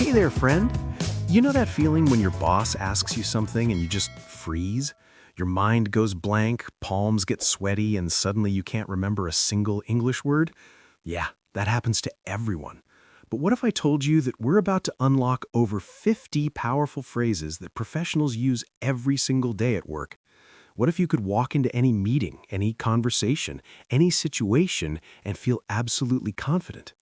Hey there, friend. You know that feeling when your boss asks you something and you just freeze? Your mind goes blank, palms get sweaty, and suddenly you can't remember a single English word? Yeah, that happens to everyone. But what if I told you that we're about to unlock over 50 powerful phrases that professionals use every single day at work? What if you could walk into any meeting, any conversation, any situation, and feel absolutely confident?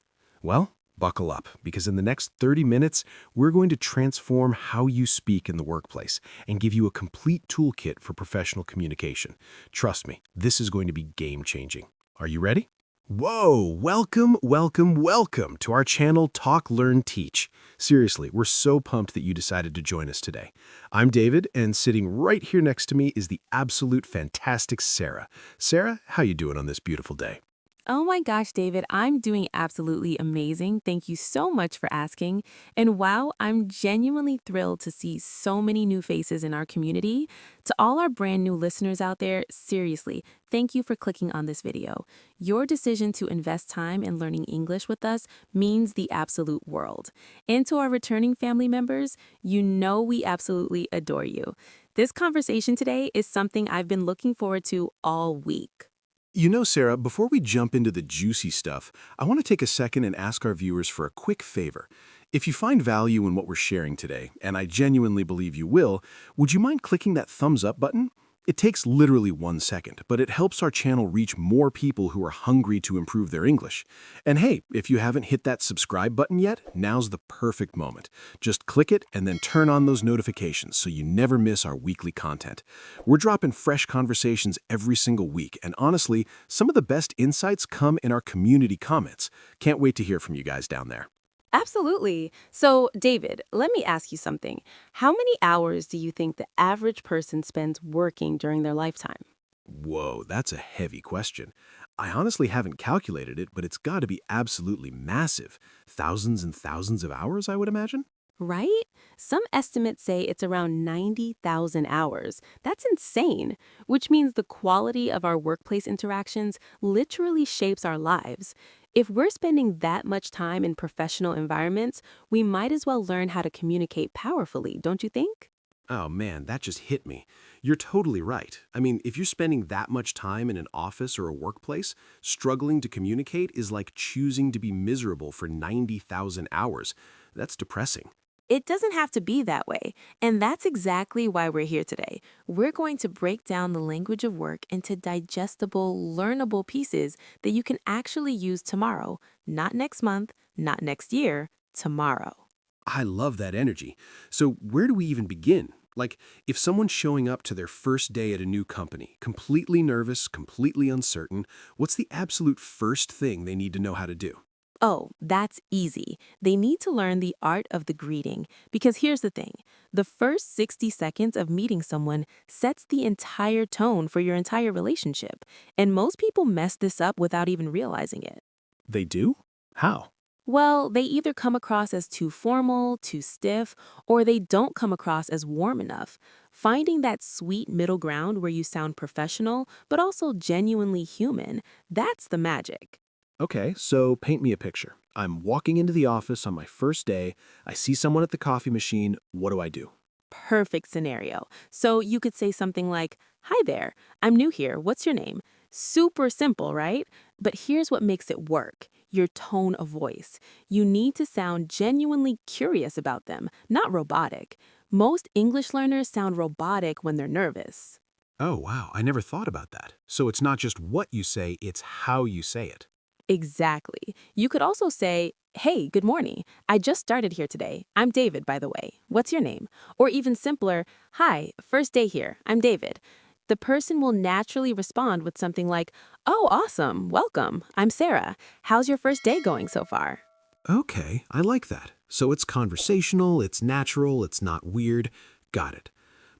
Well, buckle up, because in the next 30 minutes, we're going to transform how you speak in the workplace and give you a complete toolkit for professional communication. Trust me, this is going to be game-changing. Are you ready? Whoa, welcome to our channel Talk, Learn, Teach. Seriously, we're so pumped that you decided to join us today. I'm David, and sitting right here next to me is the absolute fantastic Sarah. Sarah, how you doing on this beautiful day? Oh my gosh, David, I'm doing absolutely amazing. Thank you so much for asking. And wow, I'm genuinely thrilled to see so many new faces in our community. To all our brand new listeners out there, seriously, thank you for clicking on this video. Your decision to invest time in learning English with us means the absolute world. And to our returning family members, you know we absolutely adore you. This conversation today is something I've been looking forward to all week. You know, Sarah, before we jump into the juicy stuff, I want to take a second and ask our viewers for a quick favor. If you find value in what we're sharing today, and I genuinely believe you will, would you mind clicking that thumbs up button? It takes literally 1 second, but it helps our channel reach more people who are hungry to improve their English. And hey, if you haven't hit that subscribe button yet, now's the perfect moment. Just click it and then turn on those notifications so you never miss our weekly content. We're dropping fresh conversations every single week, and honestly, some of the best insights come in our community comments. Can't wait to hear from you guys down there. Absolutely. So, David, let me ask you something. How many hours do you think the average person spends working during their lifetime? Whoa, that's a heavy question. I honestly haven't calculated it, but it's got to be absolutely massive. Thousands and thousands of hours, I would imagine? Right? Some estimates say it's around 90,000 hours. That's insane, which means the quality of our workplace interactions literally shapes our lives. If we're spending that much time in professional environments, we might as well learn how to communicate powerfully, don't you think? Oh man, that just hit me. You're totally right. I mean, if you're spending that much time in an office or a workplace, struggling to communicate is like choosing to be miserable for 90,000 hours. That's depressing. It doesn't have to be that way, and that's exactly why we're here today. We're going to break down the language of work into digestible, learnable pieces that you can actually use tomorrow, not next month, not next year, tomorrow. I love that energy. So where do we even begin? Like, if someone's showing up to their first day at a new company, completely nervous, completely uncertain, what's the absolute first thing they need to know how to do? Oh, that's easy. They need to learn the art of the greeting because here's the thing. The first 60 seconds of meeting someone sets the entire tone for your entire relationship, and most people mess this up without even realizing it. They do? How? Well, they either come across as too formal, too stiff, or they don't come across as warm enough. Finding that sweet middle ground where you sound professional, but also genuinely human, that's the magic. Okay, so paint me a picture. I'm walking into the office on my first day. I see someone at the coffee machine. What do I do? Perfect scenario. So you could say something like, "Hi there, I'm new here. What's your name?" Super simple, right? But here's what makes it work: your tone of voice. You need to sound genuinely curious about them, not robotic. Most English learners sound robotic when they're nervous. Oh, wow, I never thought about that. So it's not just what you say, it's how you say it. Exactly. You could also say, "Hey, good morning. I just started here today. I'm David, by the way. What's your name?" Or even simpler, "Hi, first day here. I'm David." The person will naturally respond with something like, "Oh, awesome. Welcome. I'm Sarah. How's your first day going so far?" Okay, I like that. So it's conversational, it's natural, it's not weird. Got it.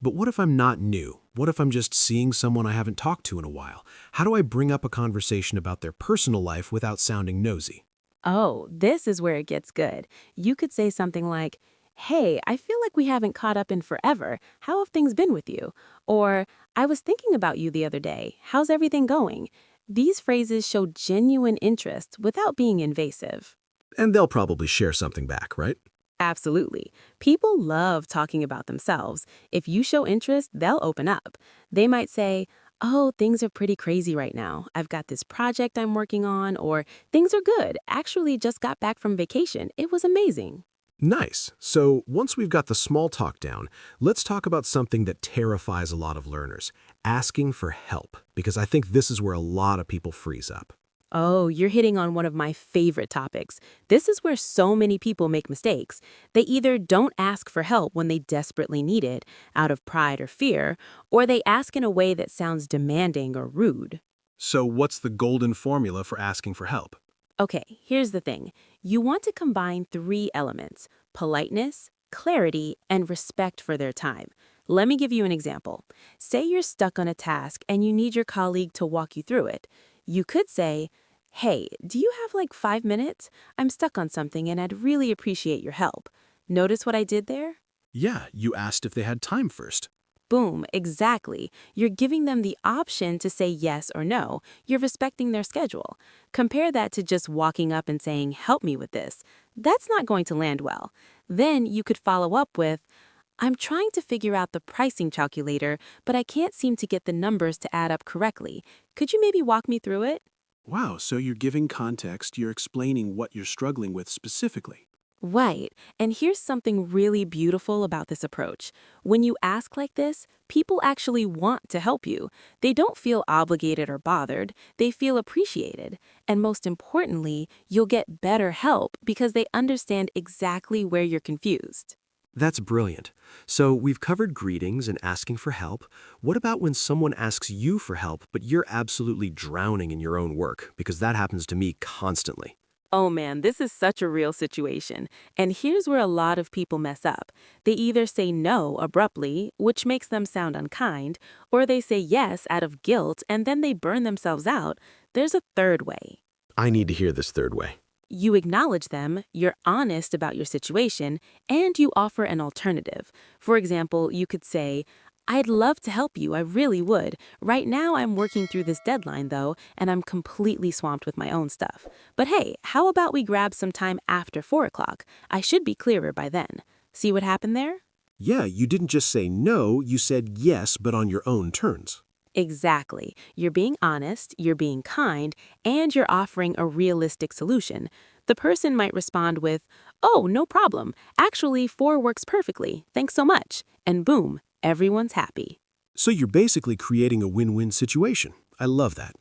But what if I'm not new? What if I'm just seeing someone I haven't talked to in a while? How do I bring up a conversation about their personal life without sounding nosy? Oh, this is where it gets good. You could say something like, "Hey, I feel like we haven't caught up in forever. How have things been with you?" Or, "I was thinking about you the other day. How's everything going?" These phrases show genuine interest without being invasive. And they'll probably share something back, right? Absolutely. People love talking about themselves. If you show interest, they'll open up. They might say, "Oh, things are pretty crazy right now. I've got this project I'm working on," or "Things are good. Actually, just got back from vacation. It was amazing." Nice. So once we've got the small talk down, let's talk about something that terrifies a lot of learners, asking for help, because I think this is where a lot of people freeze up. Oh, you're hitting on one of my favorite topics. This is where so many people make mistakes. They either don't ask for help when they desperately need it, out of pride or fear, or they ask in a way that sounds demanding or rude. So what's the golden formula for asking for help? Okay, here's the thing. You want to combine three elements: politeness, clarity, and respect for their time. Let me give you an example. Say you're stuck on a task and you need your colleague to walk you through it. You could say, "Hey, do you have like 5 minutes? I'm stuck on something and I'd really appreciate your help." Notice what I did there? Yeah, you asked if they had time first. Boom, exactly. You're giving them the option to say yes or no. You're respecting their schedule. Compare that to just walking up and saying, "Help me with this." That's not going to land well. Then you could follow up with, "I'm trying to figure out the pricing calculator, but I can't seem to get the numbers to add up correctly. Could you maybe walk me through it?" Wow, so you're giving context, you're explaining what you're struggling with specifically. Right. And here's something really beautiful about this approach. When you ask like this, people actually want to help you. They don't feel obligated or bothered. They feel appreciated. And most importantly, you'll get better help because they understand exactly where you're confused. That's brilliant. So we've covered greetings and asking for help. What about when someone asks you for help, but you're absolutely drowning in your own work? Because that happens to me constantly. Oh man, this is such a real situation. And here's where a lot of people mess up. They either say no abruptly, which makes them sound unkind, or they say yes out of guilt and then they burn themselves out. There's a third way. I need to hear this third way. You acknowledge them, you're honest about your situation, and you offer an alternative. For example, you could say, "I'd love to help you, I really would. Right now I'm working through this deadline though, and I'm completely swamped with my own stuff. But hey, how about we grab some time after 4 o'clock? I should be clearer by then." See what happened there? Yeah, you didn't just say no, you said yes, but on your own terms. Exactly. You're being honest, you're being kind, and you're offering a realistic solution. The person might respond with, "Oh, no problem. Actually, 4 works perfectly. Thanks so much." And boom, everyone's happy. So you're basically creating a win-win situation. I love that.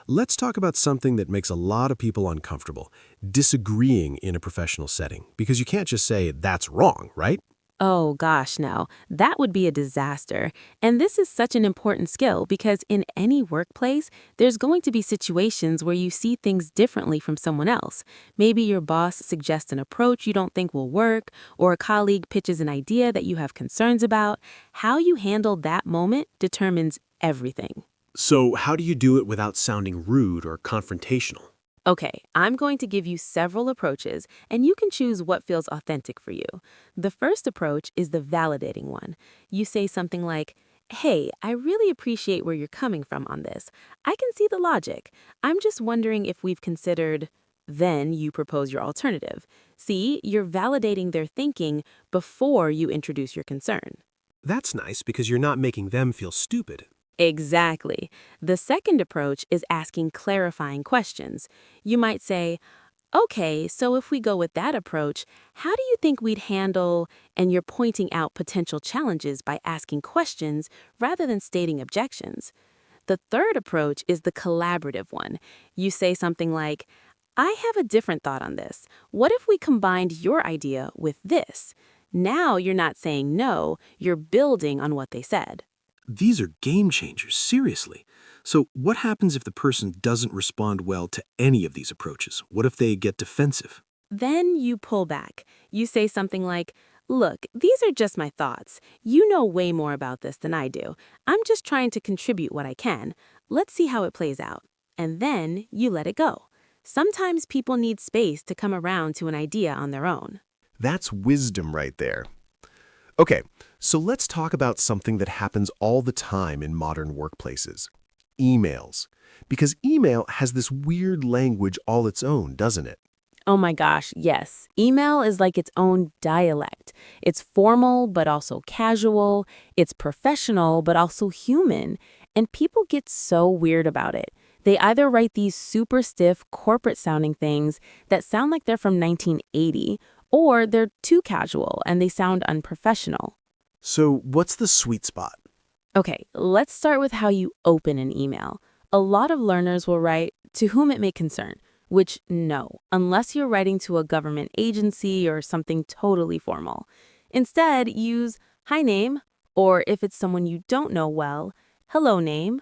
Let's talk about something that makes a lot of people uncomfortable, disagreeing in a professional setting, because you can't just say that's wrong, right? Oh gosh, no. That would be a disaster. And this is such an important skill because in any workplace, there's going to be situations where you see things differently from someone else. Maybe your boss suggests an approach you don't think will work, or a colleague pitches an idea that you have concerns about. How you handle that moment determines everything. So how do you do it without sounding rude or confrontational? Okay, I'm going to give you several approaches, and you can choose what feels authentic for you. The first approach is the validating one. You say something like, "Hey, I really appreciate where you're coming from on this. I can see the logic. I'm just wondering if we've considered." Then you propose your alternative. See, you're validating their thinking before you introduce your concern. That's nice because you're not making them feel stupid. Exactly. The second approach is asking clarifying questions. You might say, "Okay, so if we go with that approach, how do you think we'd handle," and you're pointing out potential challenges by asking questions rather than stating objections. The third approach is the collaborative one. You say something like, "I have a different thought on this. What if we combined your idea with this?" Now you're not saying no, you're building on what they said. These are game changers, seriously. So what happens if the person doesn't respond well to any of these approaches? What if they get defensive? Then you pull back. You say something like, "Look, these are just my thoughts. You know way more about this than I do. I'm just trying to contribute what I can. Let's see how it plays out." And then you let it go. Sometimes people need space to come around to an idea on their own. That's wisdom right there. Okay, so let's talk about something that happens all the time in modern workplaces. Emails. Because email has this weird language all its own, doesn't it? Oh my gosh, yes. Email is like its own dialect. It's formal, but also casual. It's professional, but also human. And people get so weird about it. They either write these super stiff, corporate sounding things that sound like they're from 1980, or they're too casual and they sound unprofessional. So what's the sweet spot? Okay, let's start with how you open an email. A lot of learners will write, "To whom it may concern," which, no, unless you're writing to a government agency or something totally formal. Instead, use "Hi name," or if it's someone you don't know well, "Hello name."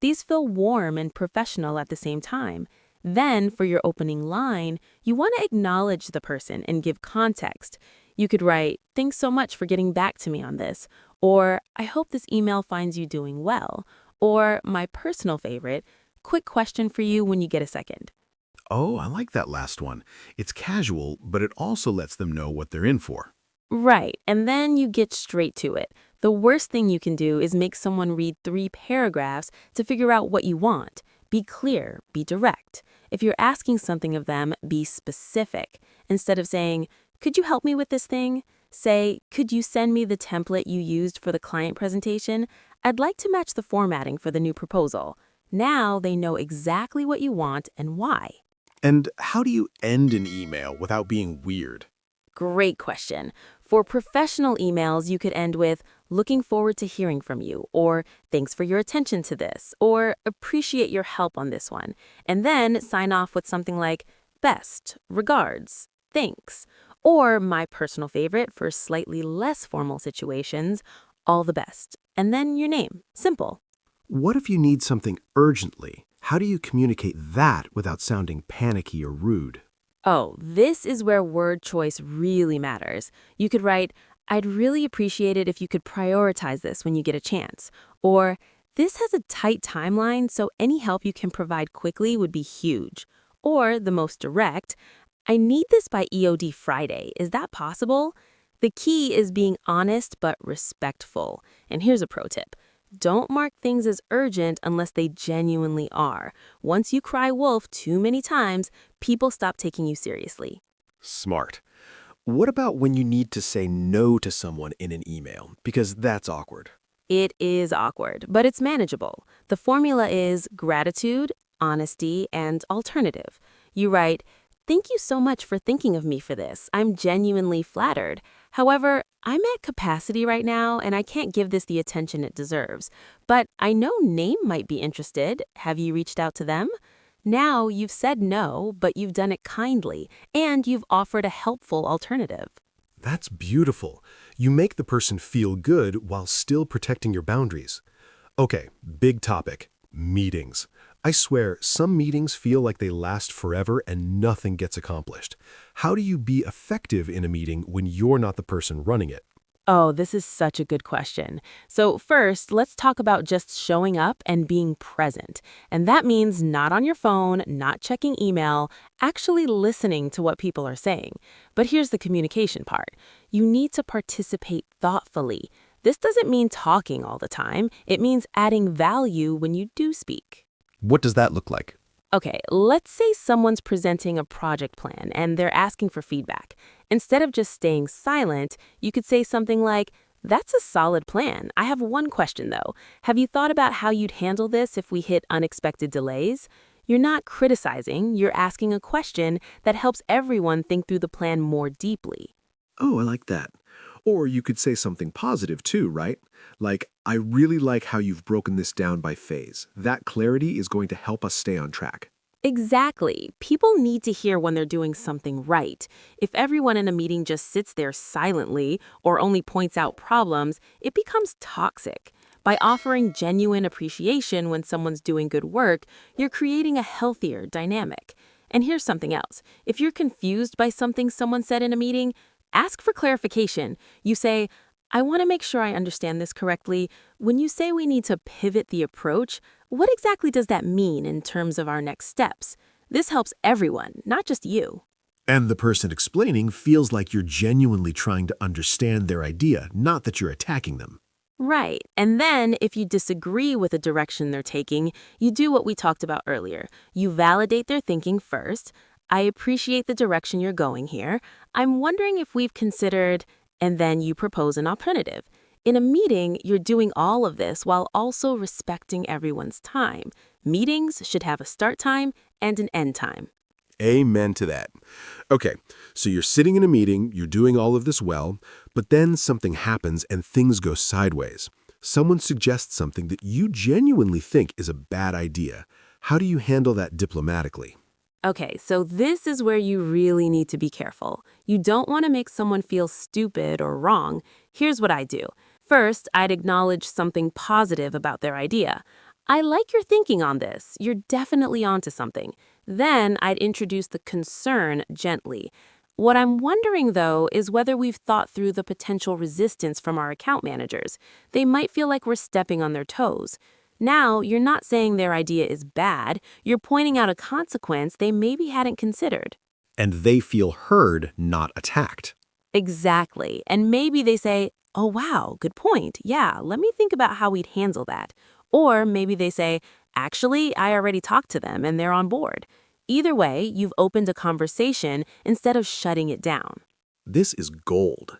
These feel warm and professional at the same time. Then, for your opening line, you want to acknowledge the person and give context. You could write, "Thanks so much for getting back to me on this," or "I hope this email finds you doing well," or my personal favorite, "Quick question for you when you get a second." Oh, I like that last one. It's casual, but it also lets them know what they're in for. Right, and then you get straight to it. The worst thing you can do is make someone read 3 paragraphs to figure out what you want. Be clear, be direct. If you're asking something of them, be specific. Instead of saying, "Could you help me with this thing?" Say, "Could you send me the template you used for the client presentation? I'd like to match the formatting for the new proposal." Now they know exactly what you want and why. And how do you end an email without being weird? Great question. For professional emails, you could end with "Looking forward to hearing from you," or "Thanks for your attention to this," or "Appreciate your help on this one." And then sign off with something like "Best, regards, thanks." Or my personal favorite for slightly less formal situations, "All the best." And then your name. Simple. What if you need something urgently? How do you communicate that without sounding panicky or rude? Oh, this is where word choice really matters. You could write, "I'd really appreciate it if you could prioritize this when you get a chance." Or, "This has a tight timeline, so any help you can provide quickly would be huge." Or, the most direct, "I need this by EOD Friday. Is that possible?" The key is being honest but respectful. And here's a pro tip. Don't mark things as urgent unless they genuinely are. Once you cry wolf too many times, people stop taking you seriously. Smart. What about when you need to say no to someone in an email? Because that's awkward. It is awkward, but it's manageable. The formula is gratitude, honesty, and alternative. You write, "Thank you so much for thinking of me for this. I'm genuinely flattered. However, I'm at capacity right now and I can't give this the attention it deserves. But I know Name might be interested. Have you reached out to them?" Now you've said no, but you've done it kindly, and you've offered a helpful alternative. That's beautiful. You make the person feel good while still protecting your boundaries. Okay, big topic. Meetings. I swear, some meetings feel like they last forever and nothing gets accomplished. How do you be effective in a meeting when you're not the person running it? Oh, this is such a good question. So first, let's talk about just showing up and being present. And that means not on your phone, not checking email, actually listening to what people are saying. But here's the communication part. You need to participate thoughtfully. This doesn't mean talking all the time. It means adding value when you do speak. What does that look like? Okay, let's say someone's presenting a project plan and they're asking for feedback. Instead of just staying silent, you could say something like, "That's a solid plan. I have one question though. Have you thought about how you'd handle this if we hit unexpected delays?" You're not criticizing, you're asking a question that helps everyone think through the plan more deeply. Oh, I like that. Or you could say something positive too, right? Like, "I really like how you've broken this down by phase. That clarity is going to help us stay on track." Exactly. People need to hear when they're doing something right. If everyone in a meeting just sits there silently or only points out problems, it becomes toxic. By offering genuine appreciation when someone's doing good work, you're creating a healthier dynamic. And here's something else. If you're confused by something someone said in a meeting, ask for clarification. You say, "I want to make sure I understand this correctly. When you say we need to pivot the approach, what exactly does that mean in terms of our next steps?" This helps everyone, not just you. And the person explaining feels like you're genuinely trying to understand their idea, not that you're attacking them. Right. And then, if you disagree with the direction they're taking, you do what we talked about earlier. You validate their thinking first. I appreciate the direction you're going here. I'm wondering if we've considered, and then you propose an alternative. In a meeting, you're doing all of this while also respecting everyone's time. Meetings should have a start time and an end time. Amen to that. Okay, so you're sitting in a meeting, you're doing all of this well, but then something happens and things go sideways. Someone suggests something that you genuinely think is a bad idea. How do you handle that diplomatically? Okay, so this is where you really need to be careful. You don't want to make someone feel stupid or wrong. Here's what I do. First, I'd acknowledge something positive about their idea. I like your thinking on this. You're definitely onto something. Then I'd introduce the concern gently. What I'm wondering, though, is whether we've thought through the potential resistance from our account managers. They might feel like we're stepping on their toes. Now, you're not saying their idea is bad. You're pointing out a consequence they maybe hadn't considered. And they feel heard, not attacked. Exactly. And maybe they say, oh, wow, good point. Yeah, let me think about how we'd handle that. Or maybe they say, actually, I already talked to them and they're on board. Either way, you've opened a conversation instead of shutting it down. This is gold.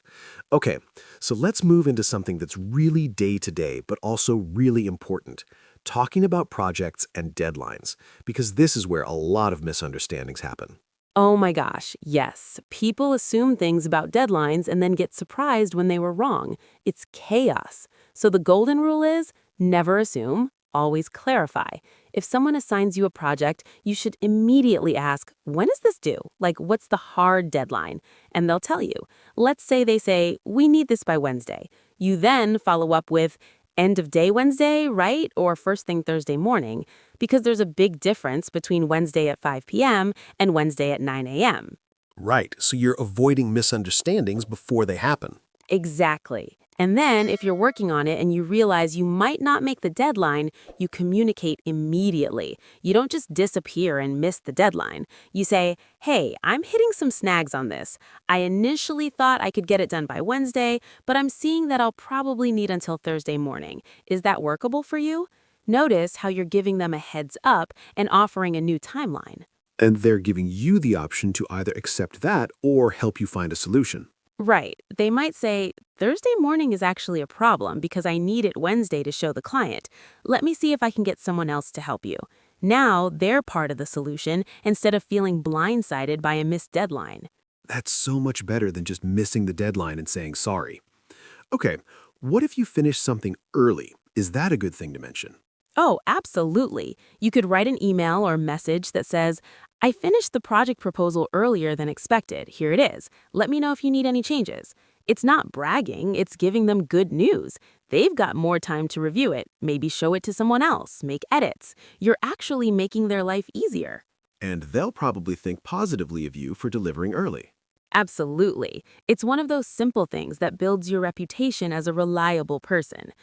Okay, so let's move into something that's really day-to-day, but also really important. Talking about projects and deadlines, because this is where a lot of misunderstandings happen. Oh my gosh, yes. People assume things about deadlines and then get surprised when they were wrong. It's chaos. So the golden rule is never assume, always clarify. If someone assigns you a project, you should immediately ask, when is this due? Like, what's the hard deadline? And they'll tell you. Let's say they say, we need this by Wednesday. You then follow up with, end of day Wednesday, right? Or first thing Thursday morning, because there's a big difference between Wednesday at 5 p.m. and Wednesday at 9 a.m. Right, so you're avoiding misunderstandings before they happen. Exactly. And then if you're working on it and you realize you might not make the deadline, you communicate immediately. You don't just disappear and miss the deadline. You say, hey, I'm hitting some snags on this. I initially thought I could get it done by Wednesday, but I'm seeing that I'll probably need until Thursday morning. Is that workable for you? Notice how you're giving them a heads up and offering a new timeline. And they're giving you the option to either accept that or help you find a solution. Right. They might say, Thursday morning is actually a problem because I need it Wednesday to show the client. Let me see if I can get someone else to help you. Now they're part of the solution instead of feeling blindsided by a missed deadline. That's so much better than just missing the deadline and saying sorry. Okay, what if you finish something early? Is that a good thing to mention? Oh, absolutely. You could write an email or message that says, I finished the project proposal earlier than expected. Here it is. Let me know if you need any changes. It's not bragging, it's giving them good news. They've got more time to review it, maybe show it to someone else, make edits. You're actually making their life easier. And they'll probably think positively of you for delivering early. Absolutely. It's one of those simple things that builds your reputation as a reliable person.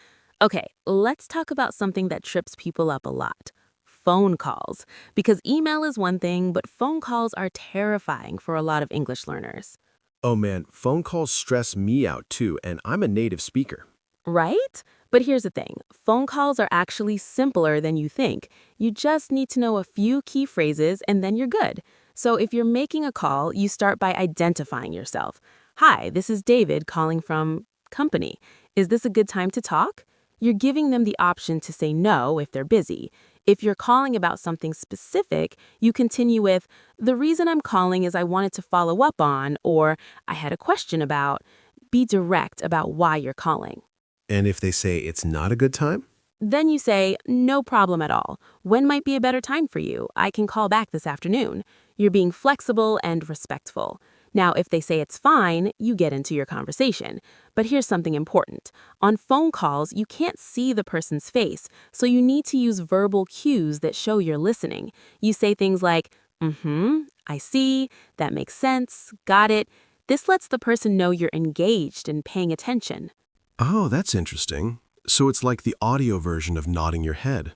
Okay, let's talk about something that trips people up a lot. Phone calls. Because email is one thing, but phone calls are terrifying for a lot of English learners. Oh man, phone calls stress me out too, and I'm a native speaker. Right? But here's the thing. Phone calls are actually simpler than you think. You just need to know a few key phrases and then you're good. So if you're making a call, you start by identifying yourself. Hi, this is David calling from company. Is this a good time to talk? You're giving them the option to say no if they're busy. If you're calling about something specific, you continue with, the reason I'm calling is I wanted to follow up on, or I had a question about. Be direct about why you're calling. And if they say it's not a good time? Then you say, no problem at all. When might be a better time for you? I can call back this afternoon. You're being flexible and respectful. Now, if they say it's fine, you get into your conversation. But here's something important. On phone calls, you can't see the person's face, so you need to use verbal cues that show you're listening. You say things like, I see, that makes sense, got it. This lets the person know you're engaged and paying attention. Oh, that's interesting. So it's like the audio version of nodding your head.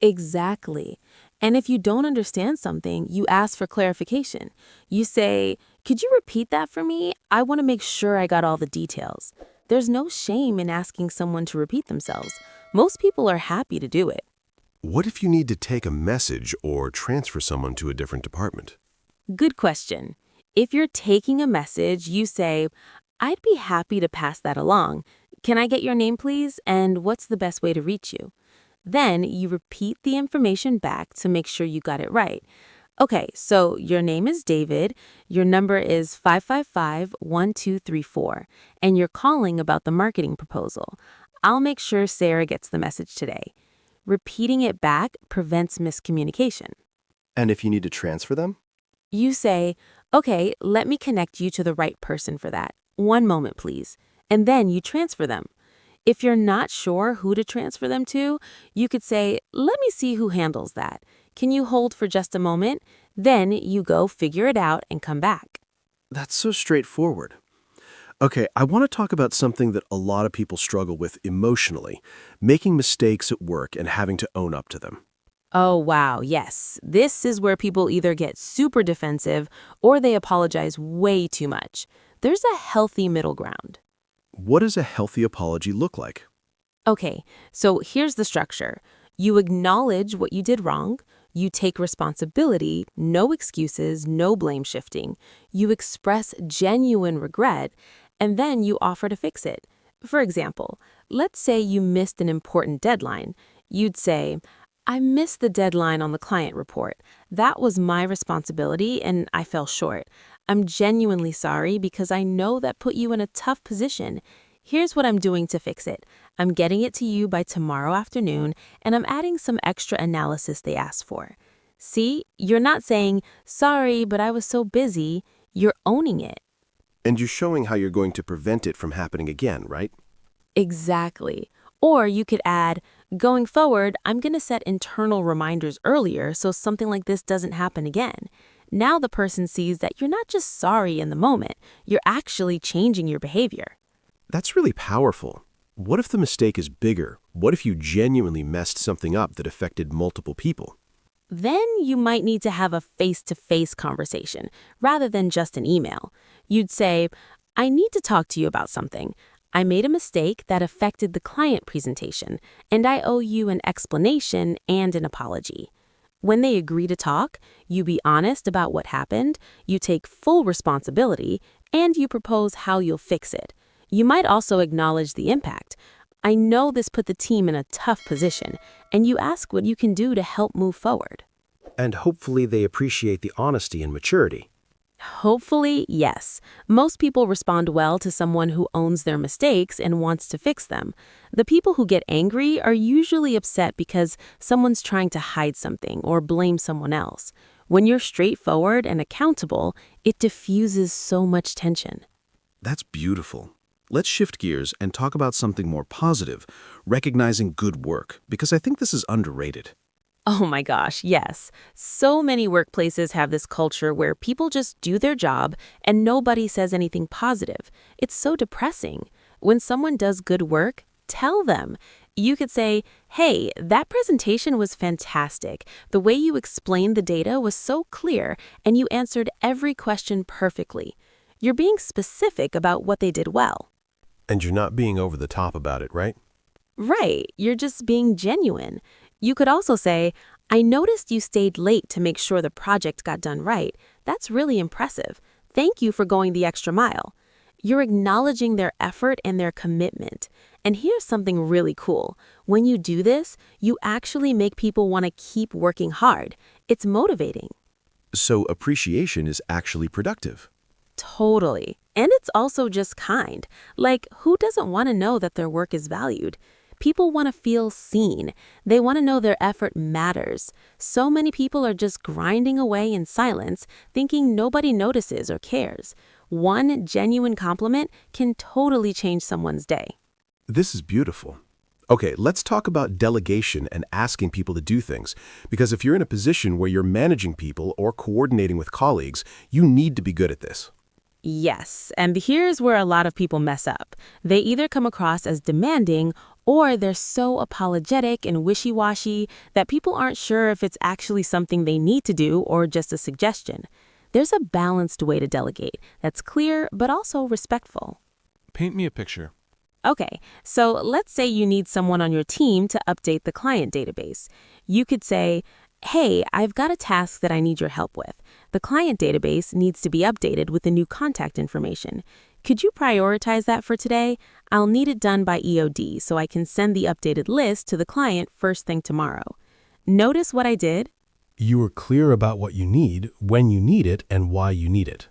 Exactly. And if you don't understand something, you ask for clarification. You say, could you repeat that for me? I want to make sure I got all the details. There's no shame in asking someone to repeat themselves. Most people are happy to do it. What if you need to take a message or transfer someone to a different department? Good question. If you're taking a message, you say, I'd be happy to pass that along. Can I get your name, please? And what's the best way to reach you? Then you repeat the information back to make sure you got it right. Okay, so your name is David, your number is 555-1234, and you're calling about the marketing proposal. I'll make sure Sarah gets the message today. Repeating it back prevents miscommunication. And if you need to transfer them? You say, okay, let me connect you to the right person for that. One moment, please. And then you transfer them. If you're not sure who to transfer them to, you could say, let me see who handles that. Can you hold for just a moment? Then you go figure it out and come back. That's so straightforward. Okay, I want to talk about something that a lot of people struggle with emotionally, making mistakes at work and having to own up to them. Oh, wow, yes. This is where people either get super defensive or they apologize way too much. There's a healthy middle ground. What does a healthy apology look like? Okay, so here's the structure. You acknowledge what you did wrong. You take responsibility, no excuses, no blame shifting. You express genuine regret, and then you offer to fix it. For example, let's say you missed an important deadline. You'd say, I missed the deadline on the client report. That was my responsibility and I fell short. I'm genuinely sorry because I know that put you in a tough position. Here's what I'm doing to fix it. I'm getting it to you by tomorrow afternoon, and I'm adding some extra analysis they asked for. See, you're not saying, sorry, but I was so busy. You're owning it. And you're showing how you're going to prevent it from happening again, right? Exactly. Or you could add, going forward, I'm going to set internal reminders earlier so something like this doesn't happen again. Now the person sees that you're not just sorry in the moment, you're actually changing your behavior. That's really powerful. What if the mistake is bigger? What if you genuinely messed something up that affected multiple people? Then you might need to have a face-to-face conversation rather than just an email. You'd say, I need to talk to you about something. I made a mistake that affected the client presentation, and I owe you an explanation and an apology. When they agree to talk, you be honest about what happened, you take full responsibility, and you propose how you'll fix it. You might also acknowledge the impact. I know this put the team in a tough position, and you ask what you can do to help move forward. And hopefully they appreciate the honesty and maturity. Hopefully, yes. Most people respond well to someone who owns their mistakes and wants to fix them. The people who get angry are usually upset because someone's trying to hide something or blame someone else. When you're straightforward and accountable, it diffuses so much tension. That's beautiful. Let's shift gears and talk about something more positive, recognizing good work, because I think this is underrated. Oh my gosh, yes. So many workplaces have this culture where people just do their job and nobody says anything positive. It's so depressing. When someone does good work, tell them. You could say, hey, that presentation was fantastic. The way you explained the data was so clear and you answered every question perfectly. You're being specific about what they did well. And you're not being over the top about it, right? Right, you're just being genuine. You could also say, I noticed you stayed late to make sure the project got done right. That's really impressive. Thank you for going the extra mile. You're acknowledging their effort and their commitment. And here's something really cool. When you do this, you actually make people want to keep working hard. It's motivating. So appreciation is actually productive. Totally. And it's also just kind. Like, who doesn't want to know that their work is valued? People want to feel seen. They want to know their effort matters. So many people are just grinding away in silence, thinking nobody notices or cares. One genuine compliment can totally change someone's day. This is beautiful. Okay, let's talk about delegation and asking people to do things. Because if you're in a position where you're managing people or coordinating with colleagues, you need to be good at this. Yes, and here's where a lot of people mess up. They either come across as demanding or they're so apologetic and wishy-washy that people aren't sure if it's actually something they need to do or just a suggestion. There's a balanced way to delegate that's clear but also respectful. Paint me a picture. Okay, so let's say you need someone on your team to update the client database. You could say, Hey, I've got a task that I need your help with. The client database needs to be updated with the new contact information. Could you prioritize that for today? I'll need it done by EOD so I can send the updated list to the client first thing tomorrow. Notice what I did? You were clear about what you need, when you need it, and why you need it.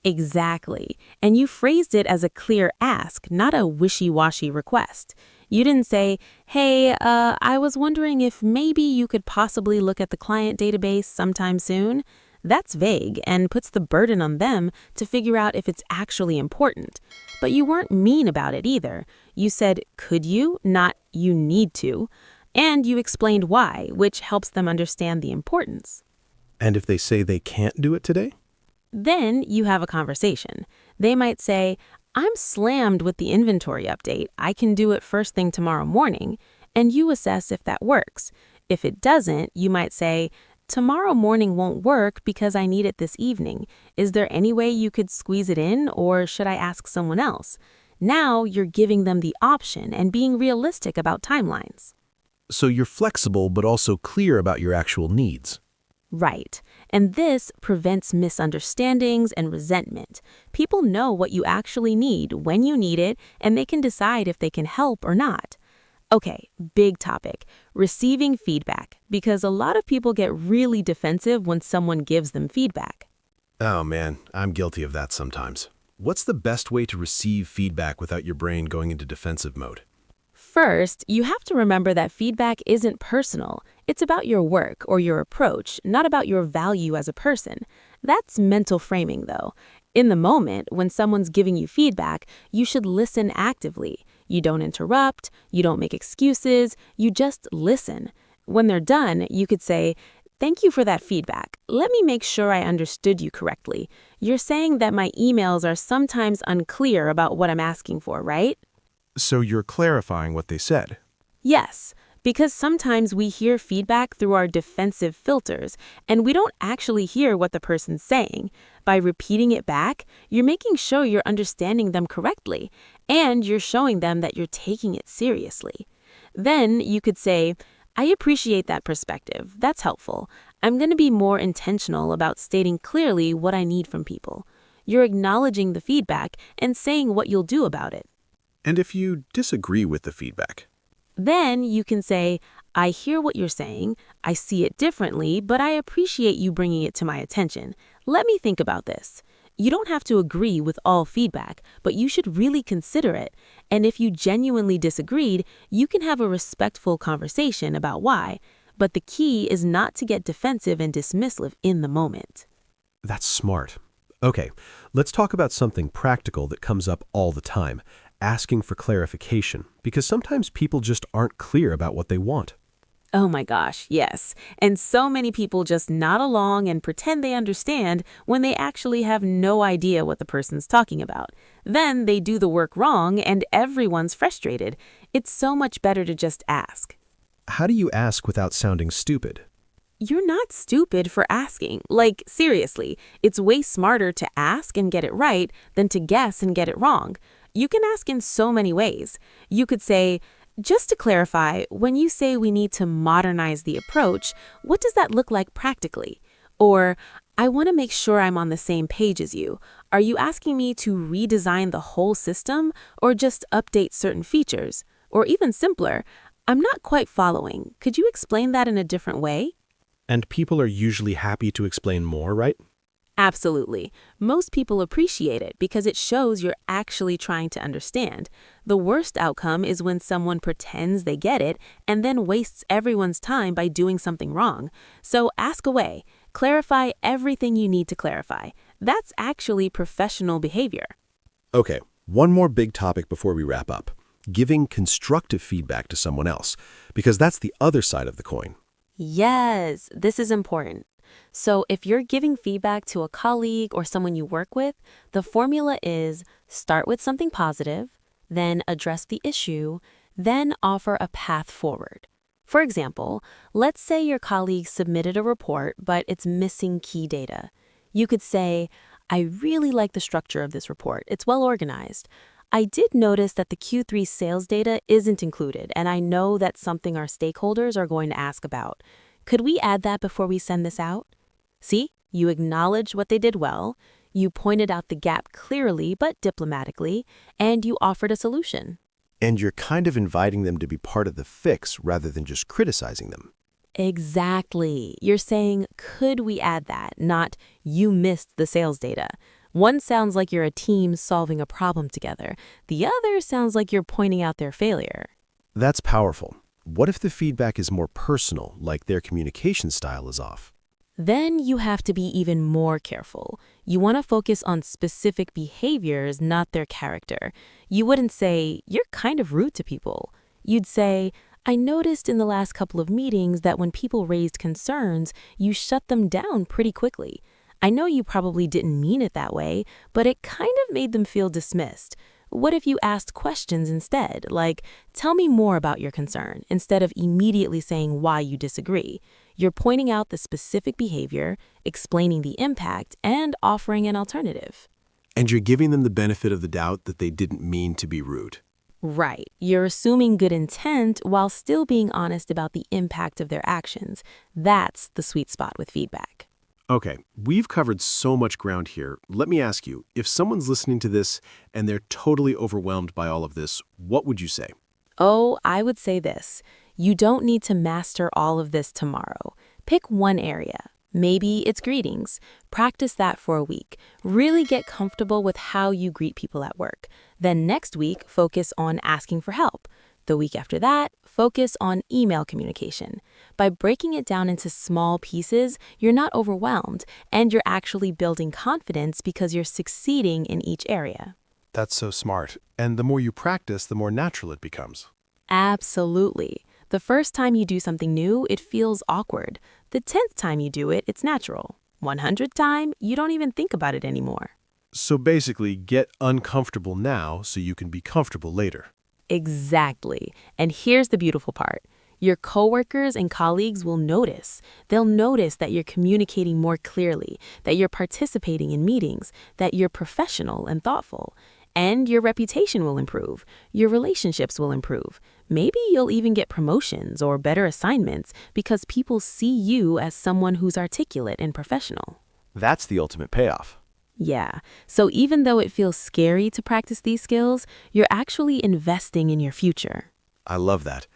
Exactly. And you phrased it as a clear ask, not a wishy-washy request. You didn't say, hey, I was wondering if maybe you could possibly look at the client database sometime soon. That's vague and puts the burden on them to figure out if it's actually important. But you weren't mean about it either. You said, could you, not you need to. And you explained why, which helps them understand the importance. And if they say they can't do it today? Then you have a conversation. They might say, I'm slammed with the inventory update. I can do it first thing tomorrow morning. And you assess if that works. If it doesn't, you might say, tomorrow morning won't work because I need it this evening. Is there any way you could squeeze it in, or should I ask someone else? Now you're giving them the option and being realistic about timelines. So you're flexible but also clear about your actual needs. Right. And this prevents misunderstandings and resentment. People know what you actually need when you need it, and they can decide if they can help or not. Okay, big topic, receiving feedback, because a lot of people get really defensive when someone gives them feedback. Oh man, I'm guilty of that sometimes. What's the best way to receive feedback without your brain going into defensive mode? First, you have to remember that feedback isn't personal. It's about your work or your approach, not about your value as a person. That's mental framing, though. In the moment, when someone's giving you feedback, you should listen actively. You don't interrupt, you don't make excuses, you just listen. When they're done, you could say, thank you for that feedback. Let me make sure I understood you correctly. You're saying that my emails are sometimes unclear about what I'm asking for, right? So you're clarifying what they said. Yes, because sometimes we hear feedback through our defensive filters, and we don't actually hear what the person's saying. By repeating it back, you're making sure you're understanding them correctly, and you're showing them that you're taking it seriously. Then you could say, I appreciate that perspective. That's helpful. I'm going to be more intentional about stating clearly what I need from people. You're acknowledging the feedback and saying what you'll do about it. And if you disagree with the feedback? Then you can say, I hear what you're saying, I see it differently, but I appreciate you bringing it to my attention. Let me think about this. You don't have to agree with all feedback, but you should really consider it. And if you genuinely disagreed, you can have a respectful conversation about why. But the key is not to get defensive and dismissive in the moment. That's smart. Okay, let's talk about something practical that comes up all the time. Asking for clarification, because sometimes people just aren't clear about what they want. Oh my gosh, yes. And so many people just nod along and pretend they understand when they actually have no idea what the person's talking about. Then they do the work wrong and everyone's frustrated. It's so much better to just ask. How do you ask without sounding stupid? You're not stupid for asking. Like, seriously, it's way smarter to ask and get it right than to guess and get it wrong. You can ask in so many ways. You could say, just to clarify, when you say we need to modernize the approach, what does that look like practically? Or, I want to make sure I'm on the same page as you. Are you asking me to redesign the whole system or just update certain features? Or even simpler, I'm not quite following. Could you explain that in a different way? And people are usually happy to explain more, right? Absolutely. Most people appreciate it because it shows you're actually trying to understand. The worst outcome is when someone pretends they get it and then wastes everyone's time by doing something wrong. So ask away. Clarify everything you need to clarify. That's actually professional behavior. Okay, one more big topic before we wrap up. Giving constructive feedback to someone else, because that's the other side of the coin. Yes, this is important. So if you're giving feedback to a colleague or someone you work with, the formula is start with something positive, then address the issue, then offer a path forward. For example, let's say your colleague submitted a report, but it's missing key data. You could say, I really like the structure of this report. It's well organized. I did notice that the Q3 sales data isn't included, and I know that's something our stakeholders are going to ask about. could we add that before we send this out? See, you acknowledged what they did well, you pointed out the gap clearly but diplomatically, and you offered a solution. And you're kind of inviting them to be part of the fix rather than just criticizing them. Exactly. You're saying, could we add that, not you missed the sales data. One sounds like you're a team solving a problem together. The other sounds like you're pointing out their failure. That's powerful. What if the feedback is more personal, like their communication style is off? Then you have to be even more careful. You want to focus on specific behaviors, not their character. You wouldn't say, you're kind of rude to people. You'd say, I noticed in the last couple of meetings that when people raised concerns, you shut them down pretty quickly. I know you probably didn't mean it that way, but it kind of made them feel dismissed. What if you asked questions instead, like, tell me more about your concern, instead of immediately saying why you disagree? You're pointing out the specific behavior, explaining the impact, and offering an alternative. And you're giving them the benefit of the doubt that they didn't mean to be rude. Right. You're assuming good intent while still being honest about the impact of their actions. That's the sweet spot with feedback. Okay, we've covered so much ground here. Let me ask you, if someone's listening to this and they're totally overwhelmed by all of this, what would you say? Oh, I would say this. You don't need to master all of this tomorrow. Pick one area. Maybe it's greetings. Practice that for a week. Really get comfortable with how you greet people at work. Then next week, focus on asking for help. The week after that, focus on email communication. By breaking it down into small pieces, you're not overwhelmed, and you're actually building confidence because you're succeeding in each area. That's so smart. And the more you practice, the more natural it becomes. Absolutely. The first time you do something new, it feels awkward. The 10th time you do it, it's natural. 100th time, you don't even think about it anymore. So basically, get uncomfortable now so you can be comfortable later. Exactly. And here's the beautiful part. Your coworkers and colleagues will notice. They'll notice that you're communicating more clearly, that you're participating in meetings, that you're professional and thoughtful. And your reputation will improve. Your relationships will improve. Maybe you'll even get promotions or better assignments because people see you as someone who's articulate and professional. That's the ultimate payoff. Yeah, so even though it feels scary to practice these skills, you're actually investing in your future. I love that.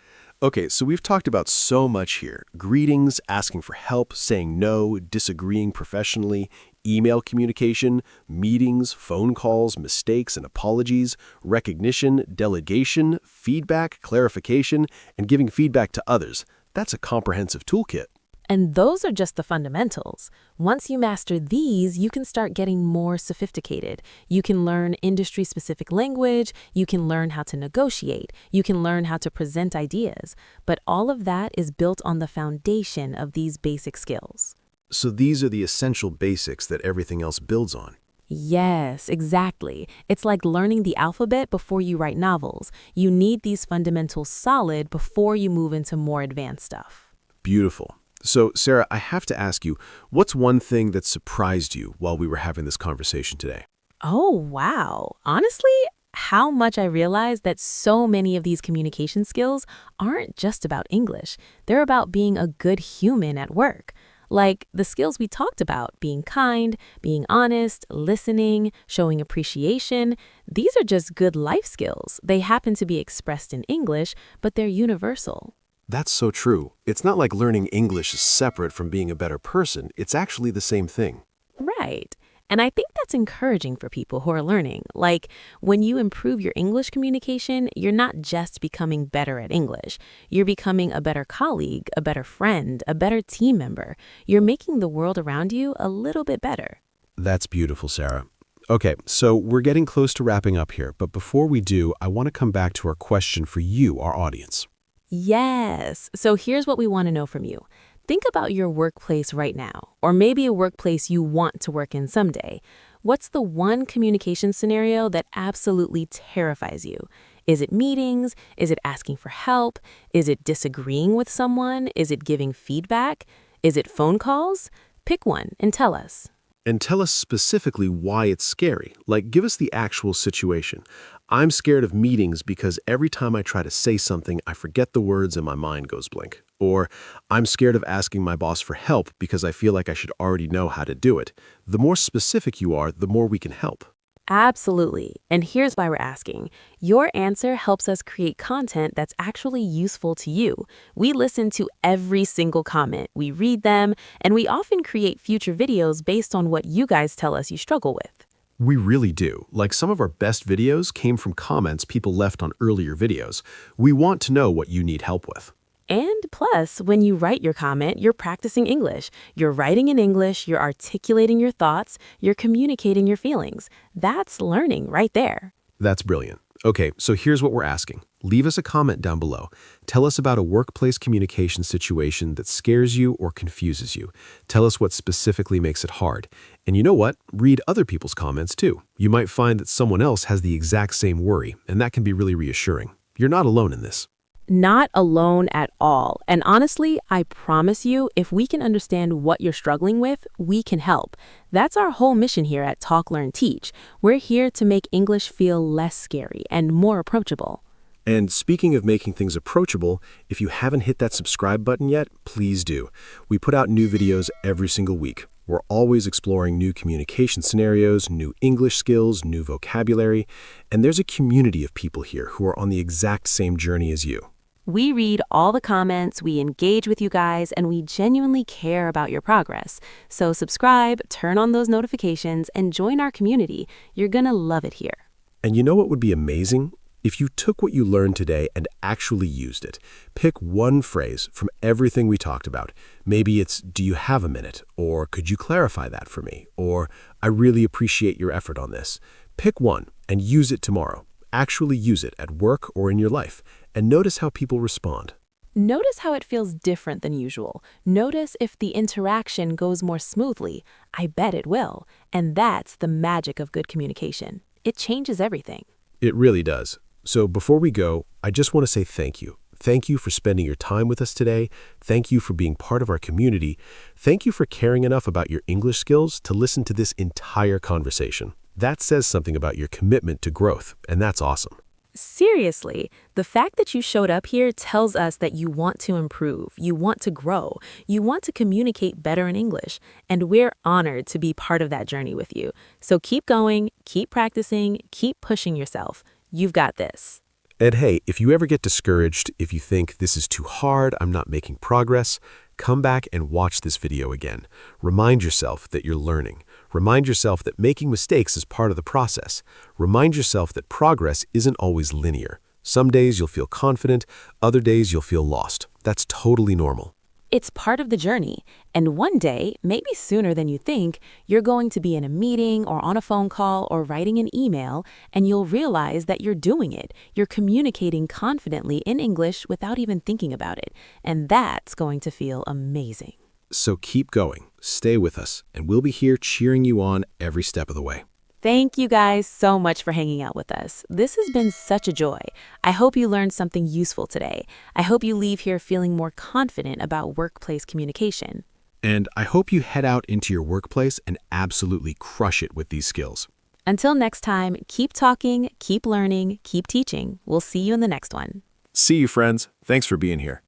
Okay, so we've talked about so much here. Greetings, asking for help, saying no, disagreeing professionally, email communication, meetings, phone calls, mistakes and apologies, recognition, delegation, feedback, clarification, and giving feedback to others. That's a comprehensive toolkit. And those are just the fundamentals. Once you master these, you can start getting more sophisticated. You can learn industry-specific language, you can learn how to negotiate, you can learn how to present ideas. But all of that is built on the foundation of these basic skills. So these are the essential basics that everything else builds on. Yes, exactly. It's like learning the alphabet before you write novels. You need these fundamentals solid before you move into more advanced stuff. Beautiful. So, Sarah, I have to ask you, what's one thing that surprised you while we were having this conversation today? Oh, wow. Honestly, how much I realized that so many of these communication skills aren't just about English. They're about being a good human at work. Like the skills we talked about, being kind, being honest, listening, showing appreciation. These are just good life skills. They happen to be expressed in English, but they're universal. That's so true. It's not like learning English is separate from being a better person. It's actually the same thing. Right. And I think that's encouraging for people who are learning. Like, when you improve your English communication, you're not just becoming better at English. You're becoming a better colleague, a better friend, a better team member. You're making the world around you a little bit better. That's beautiful, Sarah. Okay, so we're getting close to wrapping up here, but before we do, I want to come back to our question for you, our audience. Yes. So here's what we want to know from you. Think about your workplace right now, or maybe a workplace you want to work in someday. What's the one communication scenario that absolutely terrifies you? Is it meetings? Is it asking for help? Is it disagreeing with someone? Is it giving feedback? Is it phone calls? Pick one and tell us. And tell us specifically why it's scary. Like, give us the actual situation. I'm scared of meetings because every time I try to say something, I forget the words and my mind goes blank. Or, I'm scared of asking my boss for help because I feel like I should already know how to do it. The more specific you are, the more we can help. Absolutely. And here's why we're asking. Your answer helps us create content that's actually useful to you. We listen to every single comment, we read them, and we often create future videos based on what you guys tell us you struggle with. We really do. Like some of our best videos came from comments people left on earlier videos. We want to know what you need help with. And plus, when you write your comment, you're practicing English. You're writing in English, you're articulating your thoughts, you're communicating your feelings. That's learning right there. That's brilliant. Okay, so here's what we're asking. Leave us a comment down below. Tell us about a workplace communication situation that scares you or confuses you. Tell us what specifically makes it hard. And you know what? Read other people's comments too. You might find that someone else has the exact same worry, and that can be really reassuring. You're not alone in this. Not alone at all. And honestly, I promise you, if we can understand what you're struggling with, we can help. That's our whole mission here at Talk, Learn, Teach. We're here to make English feel less scary and more approachable. And speaking of making things approachable, if you haven't hit that subscribe button yet, please do. We put out new videos every single week. We're always exploring new communication scenarios, new English skills, new vocabulary, and there's a community of people here who are on the exact same journey as you. We read all the comments, we engage with you guys, and we genuinely care about your progress. So subscribe, turn on those notifications, and join our community. You're gonna love it here. And you know what would be amazing? If you took what you learned today and actually used it. Pick one phrase from everything we talked about. Maybe it's, do you have a minute? Or could you clarify that for me? Or I really appreciate your effort on this. Pick one and use it tomorrow. Actually use it at work or in your life, and notice how people respond. Notice how it feels different than usual. Notice if the interaction goes more smoothly. I bet it will. And that's the magic of good communication. It changes everything. It really does. So before we go, I just want to say thank you. Thank you for spending your time with us today. Thank you for being part of our community. Thank you for caring enough about your English skills to listen to this entire conversation. That says something about your commitment to growth, and that's awesome. Seriously, the fact that you showed up here tells us that you want to improve, you want to grow, you want to communicate better in English, and we're honored to be part of that journey with you. So keep going, keep practicing, keep pushing yourself. You've got this. And hey, if you ever get discouraged, if you think this is too hard, I'm not making progress, come back and watch this video again. Remind yourself that you're learning. Remind yourself that making mistakes is part of the process. Remind yourself that progress isn't always linear. Some days you'll feel confident, other days you'll feel lost. That's totally normal. It's part of the journey, and one day, maybe sooner than you think, you're going to be in a meeting or on a phone call or writing an email, and you'll realize that you're doing it. You're communicating confidently in English without even thinking about it, and that's going to feel amazing. So keep going, stay with us, and we'll be here cheering you on every step of the way. Thank you guys so much for hanging out with us. This has been such a joy. I hope you learned something useful today. I hope you leave here feeling more confident about workplace communication. And I hope you head out into your workplace and absolutely crush it with these skills. Until next time, keep talking, keep learning, keep teaching. We'll see you in the next one. See you, friends. Thanks for being here.